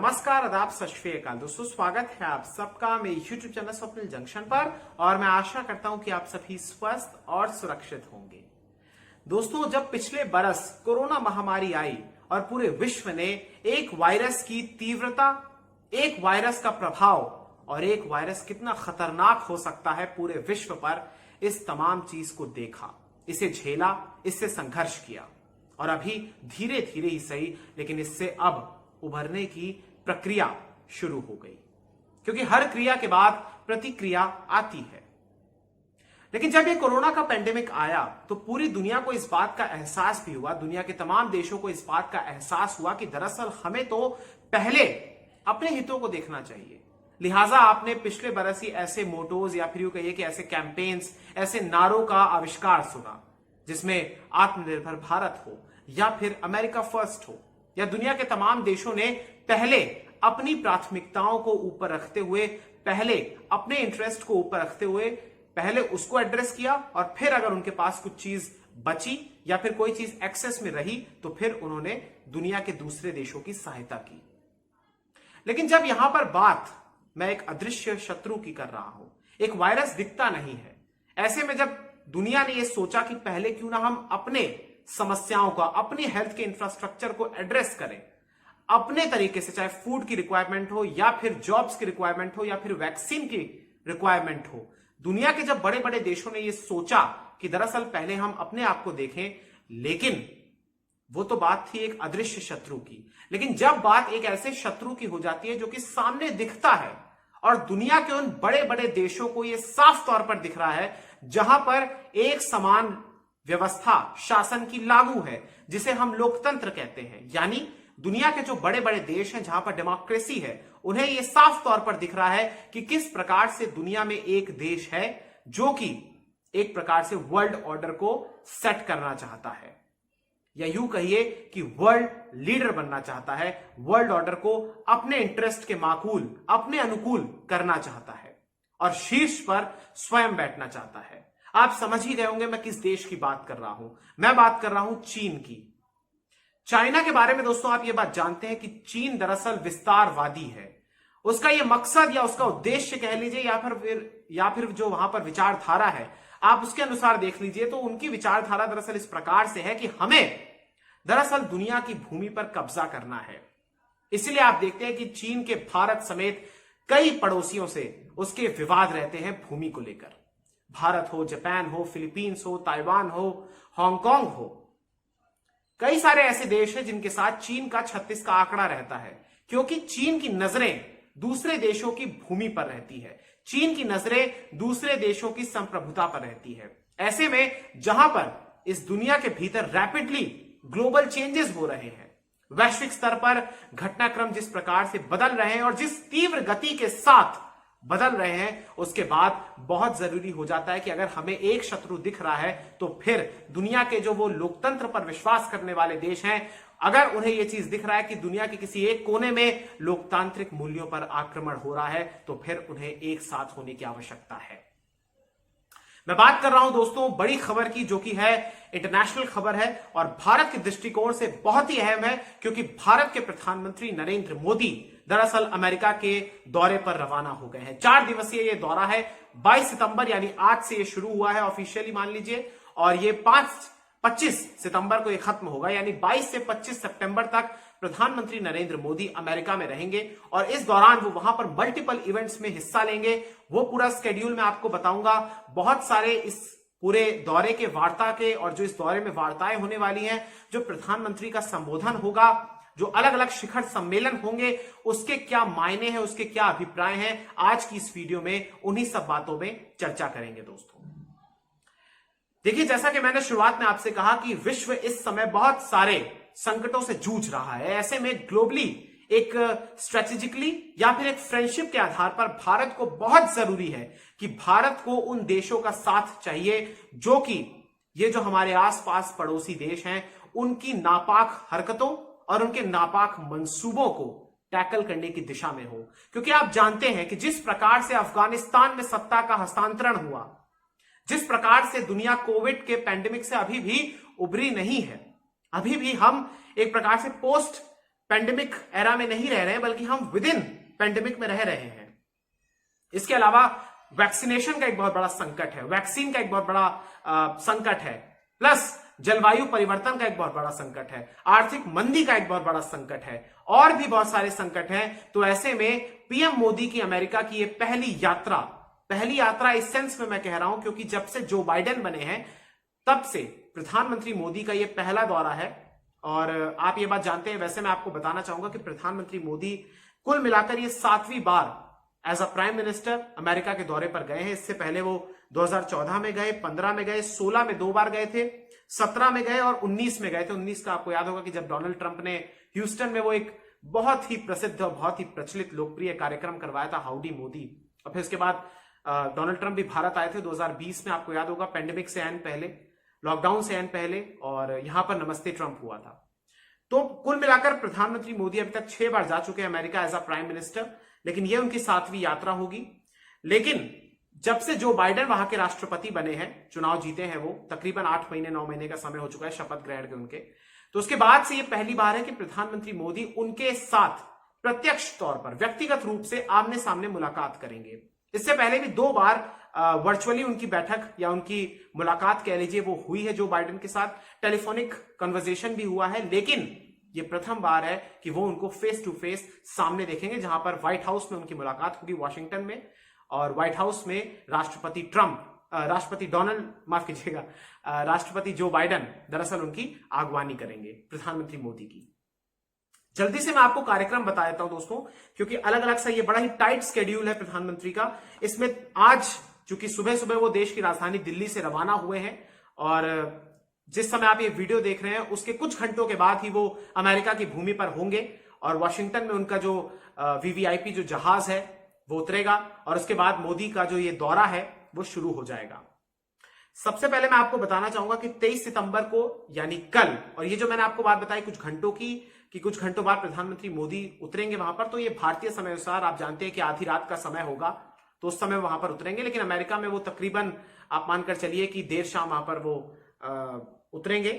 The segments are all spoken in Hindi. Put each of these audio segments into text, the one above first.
नमस्कार, आदाब, सत श्री अकाल दोस्तों। स्वागत है आप सबका मेरे YouTube चैनल स्वप्निल जंक्शन पर और मैं आशा करता हूं कि आप सभी स्वस्थ और सुरक्षित होंगे। दोस्तों, जब पिछले बरस कोरोना महामारी आई और पूरे विश्व ने एक वायरस की तीव्रता, एक वायरस का प्रभाव और एक वायरस कितना खतरनाक हो सकता है पूरे विश्व पर, इस तमाम चीज को देखा, इसे झेला, इससे संघर्ष किया और अभी धीरे धीरे ही सही लेकिन इससे अब उभरने की प्रक्रिया शुरू हो गई, क्योंकि हर क्रिया के बाद प्रतिक्रिया आती है। लेकिन जब ये कोरोना का पेंडेमिक आया तो पूरी दुनिया को इस बात का एहसास भी हुआ, दुनिया के तमाम देशों को इस बात का एहसास हुआ कि दरअसल हमें तो पहले अपने हितों को देखना चाहिए। लिहाजा आपने पिछले बरस ही ऐसे मोटोज या फिर यूं कहिए कि ऐसे कैंपेन्स, ऐसे नारों का आविष्कार सुना जिसमें आत्मनिर्भर भारत हो या फिर अमेरिका फर्स्ट हो, या दुनिया के तमाम देशों ने पहले अपनी प्राथमिकताओं को ऊपर रखते हुए, पहले अपने इंटरेस्ट को ऊपर रखते हुए पहले उसको एड्रेस किया और फिर अगर उनके पास कुछ चीज बची या फिर कोई चीज एक्सेस में रही तो फिर उन्होंने दुनिया के दूसरे देशों की सहायता की। लेकिन जब यहां पर बात मैं एक अदृश्य शत्रु की कर रहा हूं, एक वायरस दिखता नहीं है, ऐसे में जब दुनिया ने यह सोचा कि पहले क्यों ना हम अपने समस्याओं का, अपनी हेल्थ के इंफ्रास्ट्रक्चर को एड्रेस करें अपने तरीके से, चाहे फूड की रिक्वायरमेंट हो या फिर जॉब्स की रिक्वायरमेंट हो या फिर वैक्सीन की रिक्वायरमेंट हो, दुनिया के जब बड़े बड़े देशों ने यह सोचा कि दरअसल पहले हम अपने आप को देखें, लेकिन वो तो बात थी एक अदृश्य शत्रु की। लेकिन जब बात एक ऐसे शत्रु की हो जाती है जो कि सामने दिखता है और दुनिया के उन बड़े बड़े देशों को यह साफ तौर पर दिख रहा है जहां पर एक समान व्यवस्था शासन की लागू है, जिसे हम लोकतंत्र कहते हैं, यानी दुनिया के जो बड़े बड़े देश हैं जहां पर डेमोक्रेसी है, उन्हें यह साफ तौर पर दिख रहा है कि किस प्रकार से दुनिया में एक देश है जो कि एक प्रकार से वर्ल्ड ऑर्डर को सेट करना चाहता है, या यूं कहिए कि वर्ल्ड लीडर बनना चाहता है, वर्ल्ड ऑर्डर को अपने इंटरेस्ट के माकूल, अपने अनुकूल करना चाहता है और शीर्ष पर स्वयं बैठना चाहता है। आप समझ ही गए होंगे मैं किस देश की बात कर रहा हूं। मैं बात कर रहा हूं चीन की। चाइना के बारे में दोस्तों आप ये बात जानते हैं कि चीन दरअसल विस्तारवादी है। उसका ये मकसद या उसका उद्देश्य कह लीजिए या फिर जो वहां पर विचारधारा है, आप उसके अनुसार देख लीजिए तो उनकी विचारधारा दरअसल इस प्रकार से है कि हमें दरअसल दुनिया की भूमि पर कब्जा करना है। इसलिए आप देखते हैं कि चीन के भारत समेत कई पड़ोसियों से उसके विवाद रहते हैं भूमि को लेकर। भारत हो, जापान हो, फिलीपींस हो, ताइवान हो, हांगकांग हो, कई सारे ऐसे देश हैं जिनके साथ चीन का 36 का आंकड़ा रहता है, क्योंकि चीन की नजरें दूसरे देशों की भूमि पर रहती है, चीन की नजरें दूसरे देशों की संप्रभुता पर रहती है। ऐसे में जहां पर इस दुनिया के भीतर रैपिडली ग्लोबल चेंजेस हो रहे हैं, वैश्विक स्तर पर घटनाक्रम जिस प्रकार से बदल रहे हैं और जिस तीव्र गति के साथ बदल रहे हैं, उसके बाद बहुत जरूरी हो जाता है कि अगर हमें एक शत्रु दिख रहा है तो फिर दुनिया के जो वो लोकतंत्र पर विश्वास करने वाले देश हैं, अगर उन्हें यह चीज दिख रहा है कि दुनिया के किसी एक कोने में लोकतांत्रिक मूल्यों पर आक्रमण हो रहा है, तो फिर उन्हें एक साथ होने की आवश्यकता है। मैं बात कर रहा हूं दोस्तों बड़ी खबर की, जो कि है इंटरनेशनल खबर है और भारत के दृष्टिकोण से बहुत ही अहम है, क्योंकि भारत के प्रधानमंत्री नरेंद्र मोदी दरअसल अमेरिका के दौरे पर रवाना हो गए हैं। 4 दिवसीय ये दौरा है, 22 सितंबर यानी आज से ये शुरू हुआ है ऑफिशियली मान लीजिए, और ये 25 सितंबर को ये खत्म होगा, यानी 22 से 25 सितंबर तक प्रधानमंत्री नरेंद्र मोदी अमेरिका में रहेंगे और इस दौरान वो वहां पर मल्टीपल इवेंट्स में हिस्सा लेंगे। वो पूरा स्केड्यूल मैं आपको बताऊंगा। बहुत सारे इस पूरे दौरे के वार्ता के और जो इस दौरे में वार्ताएं होने वाली हैं, जो प्रधानमंत्री का संबोधन होगा, जो अलग अलग शिखर सम्मेलन होंगे, उसके क्या मायने हैं, उसके क्या अभिप्राय हैं, आज की इस वीडियो में उन्हीं सब बातों में चर्चा करेंगे दोस्तों। देखिए, जैसा कि मैंने शुरुआत में आपसे कहा कि विश्व इस समय बहुत सारे संकटों से जूझ रहा है। ऐसे में ग्लोबली एक स्ट्रेटेजिकली या फिर एक फ्रेंडशिप के आधार पर भारत को बहुत जरूरी है कि भारत को उन देशों का साथ चाहिए जो कि ये जो हमारे आसपास पड़ोसी देश हैं, उनकी नापाक हरकतों और उनके नापाक मंसूबों को टैकल करने की दिशा में हो। क्योंकि आप जानते हैं कि जिस प्रकार से अफगानिस्तान में सत्ता का हस्तांतरण हुआ, जिस प्रकार से दुनिया कोविड के पैंडेमिक से अभी भी उभरी नहीं है, अभी भी हम एक प्रकार से पोस्ट पेंडेमिक एरा में नहीं रह रहे हैं, बल्कि हम विद इन पेंडेमिक में रह रहे हैं। इसके अलावा वैक्सीनेशन का एक बहुत बड़ा संकट है, वैक्सीन का एक बहुत बड़ा संकट है, प्लस जलवायु परिवर्तन का एक बहुत बड़ा संकट है, आर्थिक मंदी का एक बहुत बड़ा संकट है, और भी बहुत सारे संकट हैं। तो ऐसे में पीएम मोदी की अमेरिका की ये पहली यात्रा इस सेंस में मैं कह रहा हूं क्योंकि जब से जो बाइडेन बने हैं तब से प्रधानमंत्री मोदी का ये पहला दौरा है। और आप ये बात जानते हैं, वैसे मैं आपको बताना चाहूंगा कि प्रधानमंत्री मोदी कुल मिलाकर ये 7वीं बार as a prime minister America के दौरे पर गए हैं। इससे पहले वो 2014 में गए, 15 में गए, 16 में 2 बार गए थे, 17 में गए और 19 में गए थे। 19 का आपको याद होगा कि जब डोनाल्ड ट्रंप ने ह्यूस्टन में वो एक बहुत ही प्रसिद्ध और बहुत ही प्रचलित लोकप्रिय कार्यक्रम करवाया था, हाउडी मोदी। और फिर उसके बाद डोनाल्ड ट्रंप भी भारत आए थे 2020 में, आपको याद होगा, पेंडेमिक से एन पहले, लॉकडाउन से एन पहले, और यहां पर नमस्ते ट्रंप हुआ था। तो कुल मिलाकर प्रधानमंत्री मोदी अभी तक 6 बार जा चुके हैं America as a prime minister, लेकिन यह उनकी 7वीं यात्रा होगी। लेकिन जब से जो बाइडेन वहां के राष्ट्रपति बने हैं, चुनाव जीते हैं वो, तकरीबन 8 महीने 9 महीने का समय हो चुका है शपथ ग्रहण के उनके, तो उसके बाद से ये पहली बार है कि प्रधानमंत्री मोदी उनके साथ प्रत्यक्ष तौर पर व्यक्तिगत रूप से आमने सामने मुलाकात करेंगे। इससे पहले भी 2 बार वर्चुअली उनकी बैठक या उनकी मुलाकात कह लीजिए वो हुई है जो बाइडेन के साथ, टेलीफोनिक कन्वर्सेशन भी हुआ है, लेकिन ये प्रथम बार है कि वो उनको फेस टू फेस सामने देखेंगे, जहां पर व्हाइट हाउस में उनकी मुलाकात होगी वॉशिंगटन में, और व्हाइट हाउस में राष्ट्रपति जो बाइडेन दरअसल उनकी आगवानी करेंगे प्रधानमंत्री मोदी की। जल्दी से मैं आपको कार्यक्रम बता देता हूं दोस्तों, क्योंकि अलग अलग सा ये बड़ा ही टाइट स्केड्यूल है प्रधानमंत्री का। इसमें आज चूंकि सुबह सुबह वो देश की राजधानी दिल्ली से रवाना हुए हैं, और जिस समय आप ये वीडियो देख रहे हैं उसके कुछ घंटों के बाद ही वो अमेरिका की भूमि पर होंगे, और वॉशिंगटन में उनका जो वीवीआईपी जो जहाज है वो उतरेगा, और उसके बाद मोदी का जो ये दौरा है वो शुरू हो जाएगा। सबसे पहले मैं आपको बताना चाहूंगा कि 23 सितंबर को यानी कल, और ये जो मैंने आपको बात बताई कुछ घंटों की, कि कुछ घंटों बाद प्रधानमंत्री मोदी उतरेंगे वहां पर, तो ये भारतीय समय अनुसार आप जानते हैं कि आधी रात का समय होगा, तो उस समय वहां पर उतरेंगे। लेकिन अमेरिका में वो तकरीबन आप मानकर चलिए कि देर शाम वहां पर वो उतरेंगे।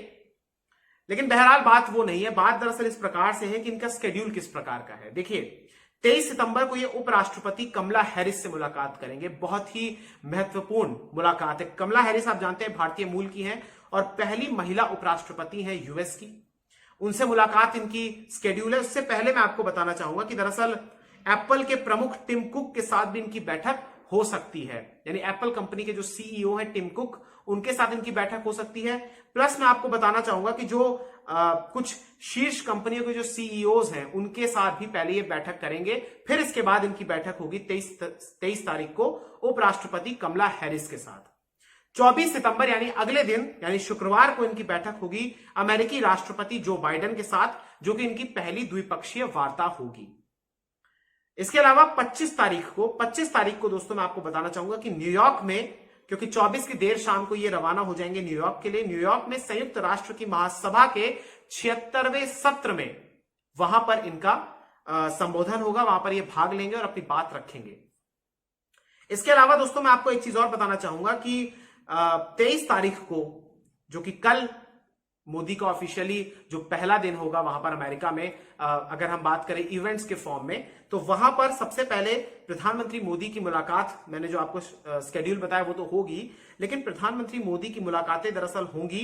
लेकिन बहरहाल बात वो नहीं है, बात दरअसल इस प्रकार से है कि इनका स्केड्यूल किस प्रकार का है। देखिए 23 सितंबर को ये उपराष्ट्रपति कमला हैरिस से मुलाकात करेंगे, बहुत ही महत्वपूर्ण मुलाकात है। कमला हैरिस आप जानते हैं भारतीय मूल की हैं और पहली महिला उपराष्ट्रपति हैं यूएस की, उनसे मुलाकात इनकी स्केड्यूल है। उससे पहले मैं आपको बताना चाहूंगा कि दरअसल एप्पल के प्रमुख टिम कुक के साथ भी इनकी बैठक हो सकती है, यानी एप्पल कंपनी के जो सीईओ है टिम कुक, उनके साथ इनकी बैठक हो सकती है। प्लस मैं आपको बताना चाहूंगा कि जो कुछ शीर्ष कंपनियों के जो सीईओज हैं उनके साथ भी पहले ये बैठक करेंगे, फिर इसके बाद इनकी बैठक होगी 23 तारीख को उपराष्ट्रपति कमला हैरिस के साथ। 24 सितंबर यानी अगले दिन यानी शुक्रवार को इनकी बैठक होगी अमेरिकी राष्ट्रपति जो बाइडेन के साथ, जो कि इनकी पहली द्विपक्षीय वार्ता होगी। इसके अलावा 25 तारीख को दोस्तों मैं आपको बताना चाहूंगा कि न्यूयॉर्क में, क्योंकि 24 की देर शाम को ये रवाना हो जाएंगे न्यूयॉर्क के लिए, न्यूयॉर्क में संयुक्त राष्ट्र की महासभा के 76वें सत्र में वहां पर इनका संबोधन होगा, वहां पर ये भाग लेंगे और अपनी बात रखेंगे। इसके अलावा दोस्तों मैं आपको एक चीज और बताना चाहूंगा कि 23 तारीख को, जो कि कल मोदी का ऑफिशियली जो पहला दिन होगा वहां पर अमेरिका में, अगर हम बात करें इवेंट्स के फॉर्म में, तो वहां पर सबसे पहले प्रधानमंत्री मोदी की मुलाकात, मैंने जो आपको स्केड्यूल बताया वो तो होगी, लेकिन प्रधानमंत्री मोदी की मुलाकातें दरअसल होंगी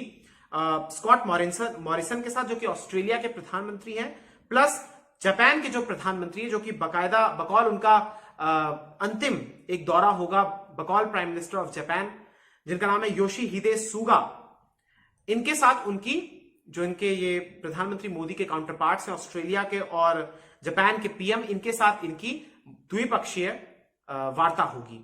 स्कॉट मॉरिसन के साथ, जो कि ऑस्ट्रेलिया के प्रधानमंत्री हैं, प्लस जापान के जो प्रधानमंत्री है, जो कि बकौल उनका अंतिम एक दौरा होगा, बकौल प्राइम मिनिस्टर ऑफ जापान, जिनका नाम है योशिहिदे सुगा। इनके साथ उनकी जो इनके ये प्रधानमंत्री मोदी के काउंटर पार्ट्स हैं ऑस्ट्रेलिया के और जापान के पीएम, इनके साथ इनकी द्विपक्षीय वार्ता होगी।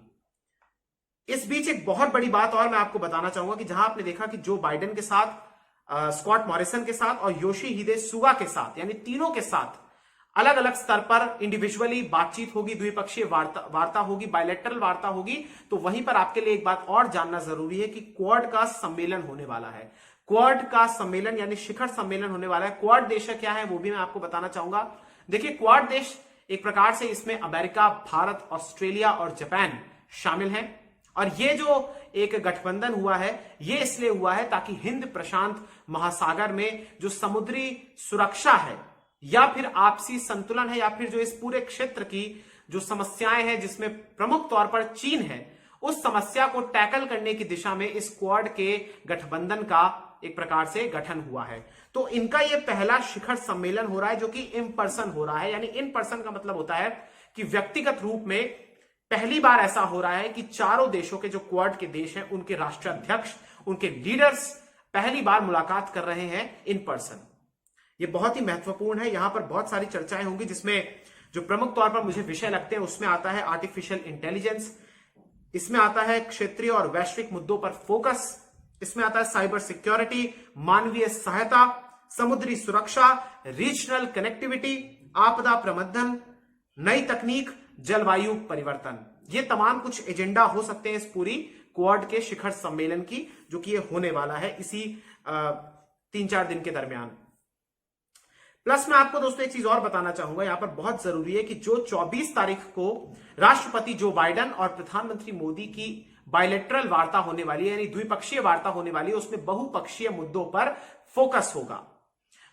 इस बीच एक बहुत बड़ी बात और मैं आपको बताना चाहूंगा कि जहां आपने देखा कि जो बाइडेन के साथ, स्कॉट मॉरिसन के साथ और योशिहिदे सुगा के साथ, यानी तीनों के साथ अलग अलग स्तर पर इंडिविजुअली बातचीत होगी, द्विपक्षीय वार्ता होगी, बायलैटरल वार्ता होगी, तो वहीं पर आपके लिए एक बात और जानना जरूरी है कि क्वाड का सम्मेलन होने वाला है। क्वाड का सम्मेलन यानी शिखर सम्मेलन होने वाला है। क्वाड देश क्या है वो भी मैं आपको बताना चाहूंगा। देखिए क्वाड देश एक प्रकार से इसमें अमेरिका, भारत, ऑस्ट्रेलिया और जापान शामिल हैं, और ये जो एक गठबंधन हुआ है ये इसलिए हुआ है ताकि हिंद प्रशांत महासागर में जो समुद्री सुरक्षा है या फिर आपसी संतुलन है, या फिर जो इस पूरे क्षेत्र की जो समस्याएं हैं जिसमें प्रमुख तौर पर चीन है, उस समस्या को टैकल करने की दिशा में इस क्वाड के गठबंधन का एक प्रकार से गठन हुआ है। तो इनका यह पहला शिखर सम्मेलन हो रहा है जो कि इन पर्सन हो रहा है। यानी इन पर्सन का मतलब होता है कि व्यक्तिगत रूप में पहली बार ऐसा हो रहा है कि चारों देशों के जो क्वाड के देश हैं उनके राष्ट्राध्यक्ष, उनके लीडर्स पहली बार मुलाकात कर रहे हैं इन पर्सन। ये बहुत ही महत्वपूर्ण है। यहां पर बहुत सारी चर्चाएं होंगी जिसमें जो प्रमुख तौर पर मुझे विषय लगते हैं उसमें आता है आर्टिफिशियल इंटेलिजेंस, इसमें आता है क्षेत्रीय और वैश्विक मुद्दों पर फोकस, इसमें आता है साइबर सिक्योरिटी, मानवीय सहायता, समुद्री सुरक्षा, रीजनल कनेक्टिविटी, आपदा प्रबंधन, नई तकनीक, जलवायु परिवर्तन। ये तमाम कुछ एजेंडा हो सकते हैं इस पूरी क्वाड के शिखर सम्मेलन की, जो कि ये होने वाला है इसी 3-4 दिन के दरमियान। प्लस मैं आपको दोस्तों एक चीज और बताना चाहूंगा, यहां पर बहुत जरूरी है कि जो 24 तारीख को राष्ट्रपति जो बाइडेन और प्रधानमंत्री मोदी की बायलैटरल वार्ता होने वाली है, यानी द्विपक्षीय वार्ता होने वाली है, उसमें बहुपक्षीय मुद्दों पर फोकस होगा।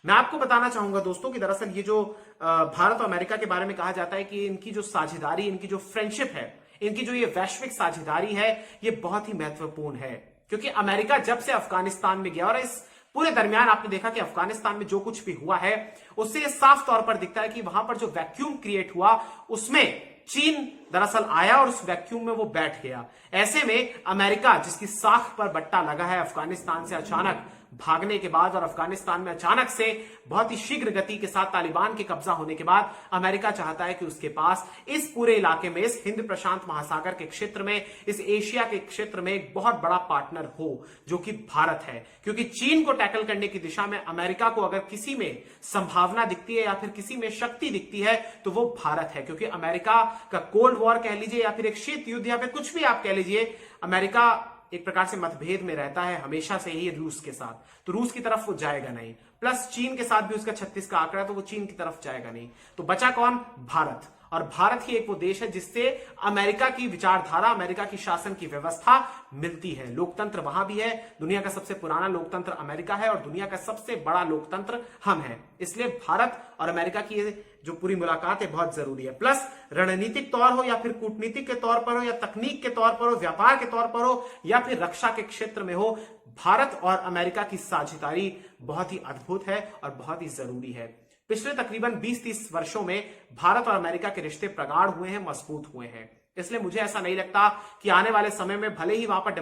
मैं आपको बताना चाहूंगा दोस्तों कि दरअसल ये जो भारत और अमेरिका के बारे में कहा जाता है कि इनकी जो साझेदारी, इनकी जो फ्रेंडशिप है, इनकी जो ये वैश्विक साझेदारी है, ये बहुत ही महत्वपूर्ण है। क्योंकि अमेरिका जब से अफगानिस्तान में गया और इस पूरे दरमियान आपने देखा कि अफगानिस्तान में जो कुछ भी हुआ है उससे ये साफ तौर पर दिखता है कि वहां पर जो वैक्यूम क्रिएट हुआ उसमें चीन दरअसल आया और उस वैक्यूम में वो बैठ गया। ऐसे में अमेरिका जिसकी साख पर बट्टा लगा है अफगानिस्तान से अचानक भागने के बाद और अफगानिस्तान में अचानक से बहुत ही शीघ्र गति के साथ तालिबान के कब्जा होने के बाद अमेरिका चाहता है कि उसके पास इस पूरे इलाके में, इस हिंद प्रशांत महासागर के क्षेत्र में, इस एशिया के क्षेत्र में एक बहुत बड़ा पार्टनर हो जो कि भारत है। क्योंकि चीन को टैकल करने की दिशा में अमेरिका को अगर किसी में संभावना दिखती है या फिर किसी में शक्ति दिखती है तो वो भारत है। क्योंकि अमेरिका का कोल्ड वॉर कह लीजिए या फिर एक शीत युद्ध या फिर कुछ भी आप कह लीजिए, अमेरिका एक प्रकार से मतभेद में रहता है हमेशा से ही रूस के साथ, तो रूस की तरफ वो जाएगा नहीं। प्लस चीन के साथ भी उसका 36 का आंकड़ा है, तो वो चीन की तरफ जाएगा नहीं। तो बचा कौन? भारत। और भारत ही एक वो देश है जिससे अमेरिका की विचारधारा, अमेरिका की शासन की व्यवस्था मिलती है। लोकतंत्र वहां भी है, दुनिया का सबसे पुराना लोकतंत्र अमेरिका है और दुनिया का सबसे बड़ा लोकतंत्र हम हैं। इसलिए भारत और अमेरिका की जो पूरी मुलाकात है बहुत जरूरी है। प्लस रणनीतिक तौर हो या फिर कूटनीतिक के तौर पर हो या तकनीक के तौर पर हो, व्यापार के तौर पर हो या फिर रक्षा के क्षेत्र में हो, भारत और अमेरिका की साझेदारी बहुत ही अद्भुत है और बहुत ही जरूरी है। पिछले तकरीबन 20-30 वर्षों में भारत और अमेरिका के रिश्ते प्रगाढ़ हुए हैं, मजबूत हुए हैं। इसलिए मुझे ऐसा नहीं लगता कि आने वाले समय में भले ही वहां पर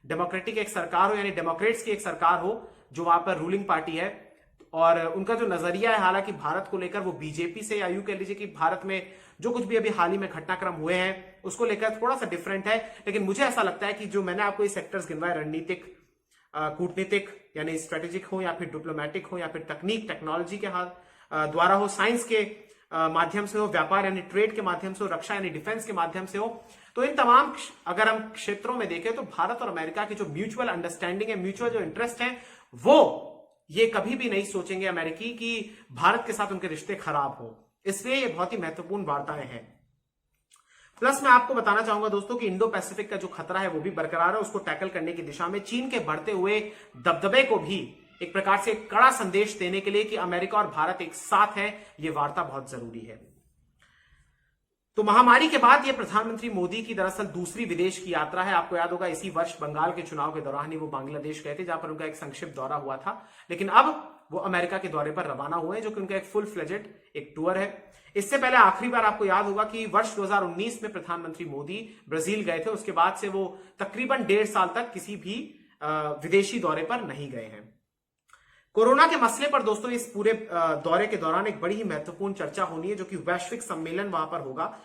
डेमोक्रेटिक एक सरकार हो, यानी डेमोक्रेट्स की एक सरकार हो जो वहां पर रूलिंग पार्टी है और उनका जो नजरिया है हालांकि भारत को लेकर वो बीजेपी से, या यूं कह लीजिए कि भारत में जो कुछ भी अभी हाल ही में घटनाक्रम हुए हैं उसको लेकर थोड़ा सा डिफरेंट है। लेकिन मुझे ऐसा लगता है कि जो मैंने आपको ये सेक्टर्स गिनवाए, रणनीतिक, कूटनीतिक यानी स्ट्रेटेजिक हो या फिर डिप्लोमेटिक हो या फिर तकनीक टेक्नोलॉजी के द्वारा हो, साइंस के माध्यम से हो, व्यापार यानी ट्रेड के माध्यम से हो, रक्षा यानी डिफेंस के माध्यम से हो, तो इन तमाम अगर हम क्षेत्रों में देखें तो भारत और अमेरिका की जो म्यूचुअल अंडरस्टैंडिंग है, म्यूचुअल जो इंटरेस्ट है, वो ये कभी भी नहीं सोचेंगे अमेरिकी कि भारत के साथ उनके रिश्ते खराब हो। इसलिए ये बहुत ही महत्वपूर्ण वार्ताएं हैं। प्लस मैं आपको बताना चाहूंगा दोस्तों कि इंडो पैसिफिक का जो खतरा है वो भी बरकरार है। उसको टैकल करने की दिशा में चीन के बढ़ते हुए दबदबे को भी एक प्रकार से कड़ा संदेश देने के लिए कि अमेरिका और भारत एक साथ है, ये वार्ता बहुत जरूरी है। तो महामारी के बाद ये प्रधानमंत्री मोदी की दरअसल दूसरी विदेश की यात्रा है। आपको याद होगा इसी वर्ष बंगाल के चुनाव के दौरान ही वो बांग्लादेश गए थे जहां पर उनका एक संक्षिप्त दौरा हुआ था, लेकिन अब वो अमेरिका के दौरे पर रवाना हुए हैं जो कि उनका एक फुल फ्लेजेड एक टूर है। इससे पहले आखिरी बार आपको याद होगा कि वर्ष 2019 में प्रधानमंत्री मोदी ब्राजील गए थे। उसके बाद से वो तकरीबन 1.5 साल तक किसी भी विदेशी दौरे पर नहीं गए हैं। कोरोना के मसले पर दोस्तों इस पूरे दौरे के दौरान एक बड़ी ही महत्वपूर्ण चर्चा होनी है जो कि वैश्विक सम्मेलन वहां पर होगा,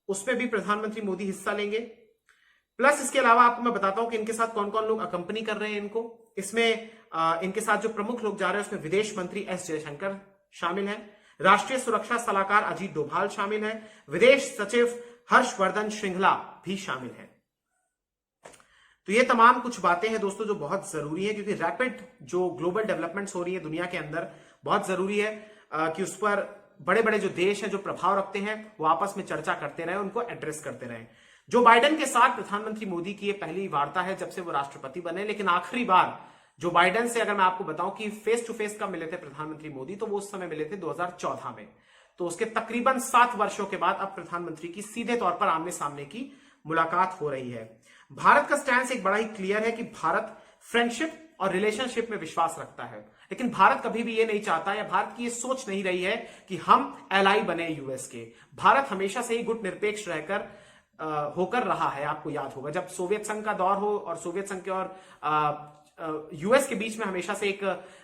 उसमें भी प्रधानमंत्री मोदी हिस्सा लेंगे। प्लस इसके अलावा आपको मैं बताता हूं कि इनके साथ कौन कौन लोग अकंपनी कर रहे हैं इनको। इसमें इनके साथ जो प्रमुख लोग जा रहे हैं उसमें विदेश मंत्री एस जयशंकर शामिल हैं, राष्ट्रीय सुरक्षा सलाहकार अजीत डोभाल शामिल हैं, विदेश सचिव हर्षवर्धन श्रृंगला भी शामिल हैं। तो ये तमाम कुछ बातें हैं दोस्तों जो बहुत जरूरी है, क्योंकि रैपिड जो ग्लोबल डेवलपमेंट्स हो रही है दुनिया के अंदर, बहुत जरूरी है कि उस पर बड़े बड़े जो देश हैं जो प्रभाव रखते हैं वो आपस में चर्चा करते रहे, उनको एड्रेस करते रहे। जो बाइडेन के साथ प्रधानमंत्री मोदी की ये पहली वार्ता है जब से वो राष्ट्रपति बने, लेकिन आखिरी बार जो बाइडेन से अगर मैं आपको बताऊं कि फेस टू फेस कब मिले थे प्रधानमंत्री मोदी, तो वो उस समय मिले थे 2014 में। तो उसके तकरीबन 7 वर्षों के बाद अब प्रधानमंत्री की सीधे तौर पर आमने सामने की मुलाकात हो रही है। भारत का स्टैंड एक बड़ा ही क्लियर है कि भारत फ्रेंडशिप और रिलेशनशिप में विश्वास रखता है, लेकिन भारत कभी भी ये नहीं चाहता या भारत की ये सोच नहीं रही है कि हम एलाई बने यूएस के। भारत हमेशा से ही गुट निरपेक्ष रहकर होकर रहा है। आपको याद होगा जब सोवियत संघ का दौर हो और सोवियत संघ के और यूएस के बीच में हमेशा से एक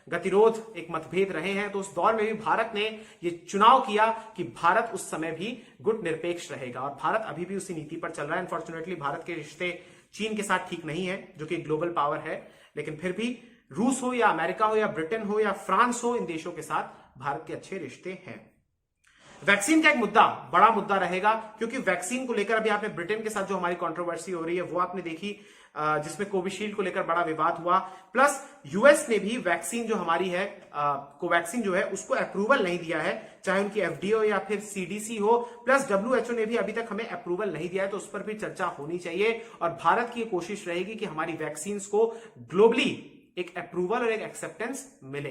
गतिरोध, एक मतभेद रहे हैं, तो उस दौर में भी भारत ने ये चुनाव किया कि भारत उस समय भी गुट निरपेक्ष रहेगा, और भारत अभी भी उसी नीति पर चल रहा है। अनफॉर्चुनेटली भारत के रिश्ते चीन के साथ ठीक नहीं है, जो कि ग्लोबल पावर है, लेकिन फिर भी रूस हो या अमेरिका हो या ब्रिटेन हो या फ्रांस हो, इन देशों के साथ भारत के अच्छे रिश्ते हैं। वैक्सीन का एक मुद्दा बड़ा मुद्दा रहेगा, क्योंकि वैक्सीन को लेकर अभी आपने ब्रिटेन के साथ जो हमारी कंट्रोवर्सी हो रही है वो आपने देखी, जिसमें कोविशील्ड को लेकर बड़ा विवाद हुआ। प्लस यूएस ने भी वैक्सीन जो हमारी है कोवैक्सीन जो है उसको अप्रूवल नहीं दिया है, चाहे उनकी एफडीओ या फिर सीडीसी हो। प्लस डब्ल्यूएचओ ने भी अभी तक हमें अप्रूवल नहीं दिया है, तो उस पर भी चर्चा होनी चाहिए। और भारत की कोशिश रहेगी कि हमारी वैक्सीन को ग्लोबली एक अप्रूवल और एक एक्सेप्टेंस मिले।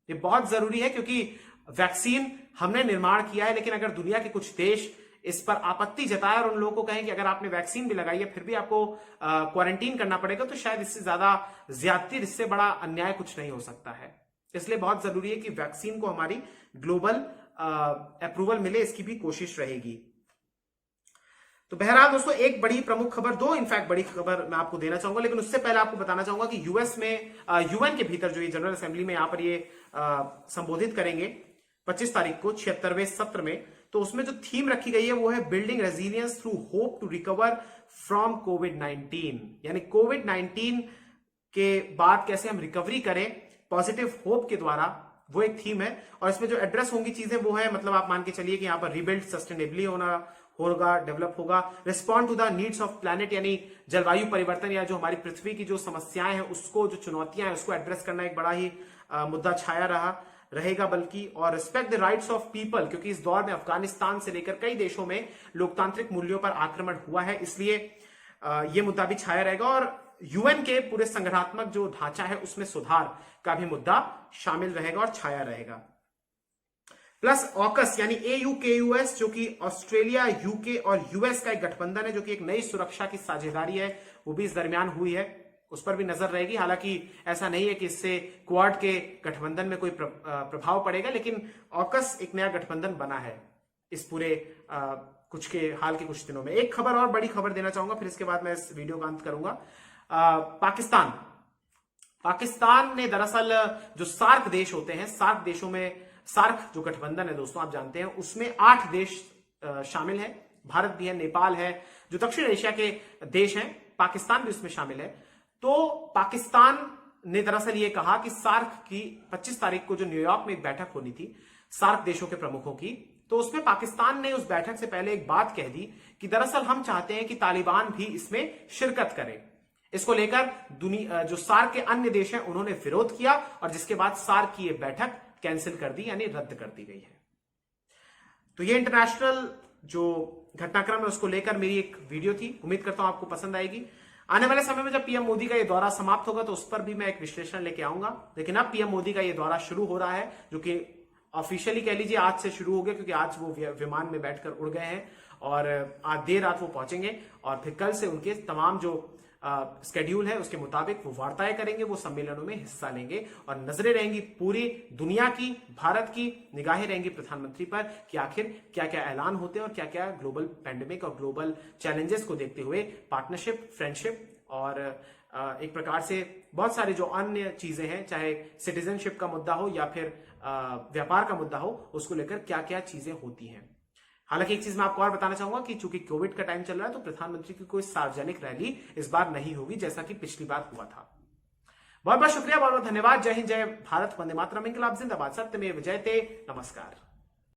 ये बहुत जरूरी है, क्योंकि वैक्सीन हमने निर्माण किया है, लेकिन अगर दुनिया के कुछ देश इस पर आपत्ति जताए और उन लोगों को कहें कि अगर आपने वैक्सीन भी लगाई है फिर भी आपको क्वारंटीन करना पड़ेगा, तो शायद इससे ज्यादा ज्यादती, इससे बड़ा अन्याय कुछ नहीं हो सकता है। इसलिए बहुत जरूरी है कि वैक्सीन को हमारी ग्लोबल अप्रूवल मिले, इसकी भी कोशिश रहेगी। तो बहरहाल दोस्तों, एक बड़ी प्रमुख खबर, दो इनफैक्ट बड़ी खबर मैं आपको देना चाहूंगा, लेकिन उससे पहले आपको बताना चाहूंगा कि यूएस में यूएन के भीतर जो ये जनरल असेंबली में यहां पर ये संबोधित करेंगे 25 तारीख को 76वें सत्र में, तो उसमें जो थीम रखी गई है वो है building resilience through hope to recover from कोविड-19, यानी कोविड-19 के बाद कैसे हम रिकवरी करें पॉजिटिव होप के द्वारा, वो एक थीम है। और इसमें जो एड्रेस होंगी चीजें वो है, मतलब आप मान के चलिए कि यहाँ पर रिबिल्ड सस्टेनेबली होगा, डेवलप होगा, respond to the needs of planet, यानी जलवायु परिवर्तन या जो हमारी पृथ्वी की जो समस्याएं हैं उसको, जो चुनौतियां हैं उसको एड्रेस करना एक बड़ा ही मुद्दा छाया रहेगा बल्कि, और respect the rights of people, क्योंकि इस दौर में अफगानिस्तान से लेकर कई देशों में लोकतांत्रिक मूल्यों पर आक्रमण हुआ है, इसलिए यह मुद्दा भी छाया रहेगा। और यूएन के पूरे संगठनात्मक जो ढांचा है उसमें सुधार का भी मुद्दा शामिल रहेगा और छाया रहेगा। प्लस ऑकस यानी AUKUS, जो कि ऑस्ट्रेलिया, यूके और यूएस का एक गठबंधन है, जो कि एक नई सुरक्षा की साझेदारी है, वो भी इस दरमियान हुई है, उस पर भी नजर रहेगी। हालांकि ऐसा नहीं है कि इससे क्वाड के गठबंधन में कोई प्रभाव पड़ेगा, लेकिन ऑकस एक नया गठबंधन बना है इस पूरे हाल के कुछ दिनों में। एक खबर और बड़ी खबर देना चाहूंगा, फिर इसके बाद मैं इस वीडियो का अंत करूंगा। पाकिस्तान ने दरअसल जो सार्क देश होते हैं, सार्क देशों में, सार्क जो गठबंधन है दोस्तों आप जानते हैं, उसमें 8 देश शामिल है, भारत भी है, नेपाल है, जो दक्षिण एशिया के देश हैं, पाकिस्तान भी उसमें शामिल है। तो पाकिस्तान ने दरअसल ये कहा कि सार्क की 25 तारीख को जो न्यूयॉर्क में एक बैठक होनी थी सार्क देशों के प्रमुखों की, तो उसमें पाकिस्तान ने उस बैठक से पहले एक बात कह दी कि दरअसल हम चाहते हैं कि तालिबान भी इसमें शिरकत करे। इसको लेकर जो सार्क के अन्य देश हैं उन्होंने विरोध किया, और जिसके बाद सार्क की यह बैठक कैंसिल कर दी, यानी रद्द कर दी गई है। तो ये इंटरनेशनल जो घटनाक्रम है उसको लेकर मेरी एक वीडियो थी, उम्मीद करता हूं आपको पसंद आएगी। आने वाले समय में जब पीएम मोदी का ये दौरा समाप्त होगा तो उस पर भी मैं एक विश्लेषण लेके आऊंगा, लेकिन अब पीएम मोदी का ये दौरा शुरू हो रहा है, जो कि ऑफिशियली कह लीजिए आज से शुरू हो गया, क्योंकि आज वो विमान में बैठकर उड़ गए हैं और आज देर रात वो पहुंचेंगे, और फिर कल से उनके तमाम जो स्केड्यूल है उसके मुताबिक वो वार्ताएं करेंगे, वो सम्मेलनों में हिस्सा लेंगे, और नजरें रहेंगी पूरी दुनिया की, भारत की निगाहें रहेंगी प्रधानमंत्री पर कि आखिर क्या क्या ऐलान होते हैं और क्या क्या ग्लोबल पैंडेमिक और ग्लोबल चैलेंजेस को देखते हुए पार्टनरशिप, फ्रेंडशिप और एक प्रकार से बहुत सारी जो अन्य चीजें हैं, चाहे सिटीजनशिप का मुद्दा हो या फिर व्यापार का मुद्दा हो, उसको लेकर क्या क्या चीजें होती हैं। हालांकि एक चीज मैं आपको और बताना चाहूंगा कि चूंकि कोविड का टाइम चल रहा है तो प्रधानमंत्री की कोई सार्वजनिक रैली इस बार नहीं होगी, जैसा कि पिछली बार हुआ था। बहुत बहुत शुक्रिया, बहुत बहुत धन्यवाद। जय हिंद, जय भारत, वंदे मातरम, इंकलाब जिंदाबाद, सत्यमेव जयते, नमस्कार।